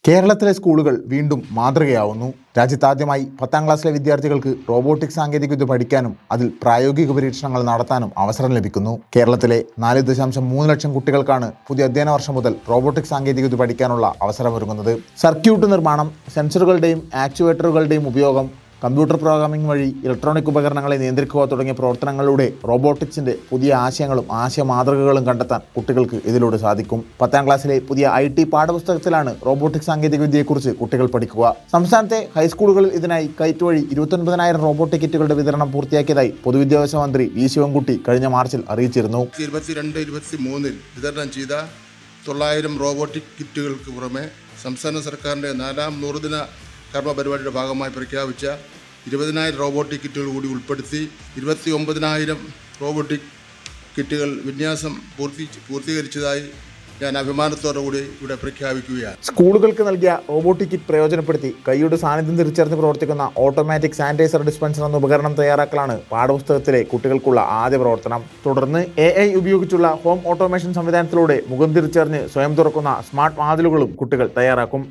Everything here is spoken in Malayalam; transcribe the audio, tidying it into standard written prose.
കേരളത്തിലെ സ്കൂളുകൾ വീണ്ടും മാതൃകയാവുന്നു. രാജ്യത്താദ്യമായി 10ാം ക്ലാസ്സിലെ വിദ്യാർത്ഥികൾക്ക് റോബോട്ടിക് സാങ്കേതികവിദ്യ പഠിക്കാനും അതിൽ പ്രായോഗിക പരീക്ഷണങ്ങൾ നടത്താനും അവസരം ലഭിക്കുന്നു. കേരളത്തിലെ 4.3 ലക്ഷം കുട്ടികൾക്കാണ് പുതിയ അധ്യയന വർഷം മുതൽ റോബോട്ടിക് സാങ്കേതികവിദ്യ പഠിക്കാനുള്ള അവസരമൊരുങ്ങുന്നത്. സർക്യൂട്ട് നിർമ്മാണം, സെൻസറുകളുടെയും ആക്ച്വേറ്ററുകളുടെയും ഉപയോഗം, കമ്പ്യൂട്ടർ പ്രോഗ്രാമിംഗ് വഴി ഇലക്ട്രോണിക് ഉപകരണങ്ങളെ നിയന്ത്രിക്കുക തുടങ്ങിയ പ്രവർത്തനങ്ങളിലൂടെ റോബോട്ടിക്സിന്റെ പുതിയ ആശയങ്ങളും ആശയ മാതൃകകളും കണ്ടെത്താൻ കുട്ടികൾക്ക് ഇതിലൂടെ സാധിക്കും. 10ാം ക്ലാസ്സിലെ പുതിയ IT പാഠപുസ്തകത്തിലാണ് റോബോട്ടിക് സാങ്കേതികവിദ്യയെക്കുറിച്ച് കുട്ടികൾ പഠിക്കുക. സംസ്ഥാനത്തെ ഹൈസ്കൂളുകളിൽ ഇതിനായി കൈറ്റ് വഴി 29,000 റോബോട്ടിക് കിറ്റുകളുടെ വിതരണം പൂർത്തിയാക്കിയതായി പൊതുവിദ്യാഭ്യാസ മന്ത്രി വി ശിവൻകുട്ടി കഴിഞ്ഞ മാർച്ചിൽ അറിയിച്ചിരുന്നു. 22-23 വിതരണം ചെയ്ത 900 റോബോട്ടിക് കിറ്റുകൾക്ക് പുറമെ സംസ്ഥാന സർക്കാരിൻ്റെ 4ാം നൂറുദിന കർമ്മ പരിപാടിയുടെ ഭാഗമായി പ്രഖ്യാപിച്ച 20,000 റോബോട്ടിക് കിറ്റുകൾ കൂടി ഉൾപ്പെടുത്തി 29,000 റോബോട്ടിക് കിറ്റുകൾ വിന്യാസം പൂർത്തീകരിച്ചതായി ഞാൻ അഭിമാനത്തോടു കൂടി ഇവിടെ പ്രഖ്യാപിക്കുകയാണ്. സ്കൂളുകൾക്ക് നൽകിയ റോബോട്ടിക് കിറ്റ് പ്രയോജനപ്പെടുത്തി കൈയുടെ സാന്നിധ്യം തിരിച്ചറിഞ്ഞ് പ്രവർത്തിക്കുന്ന ഓട്ടോമാറ്റിക് സാനിറ്റൈസർ ഡിസ്പെൻസർ എന്ന ഉപകരണം തയ്യാറാക്കലാണ് പാഠപുസ്തകത്തിലെ കുട്ടികൾക്കുള്ള ആദ്യ പ്രവർത്തനം. തുടർന്ന് AI ഉപയോഗിച്ചുള്ള ഹോം ഓട്ടോമേഷൻ സംവിധാനത്തിലൂടെ മുഖം തിരിച്ചറിഞ്ഞ് സ്വയം തുറക്കുന്ന സ്മാർട്ട് വാതിലുകളും കുട്ടികൾ തയ്യാറാക്കും.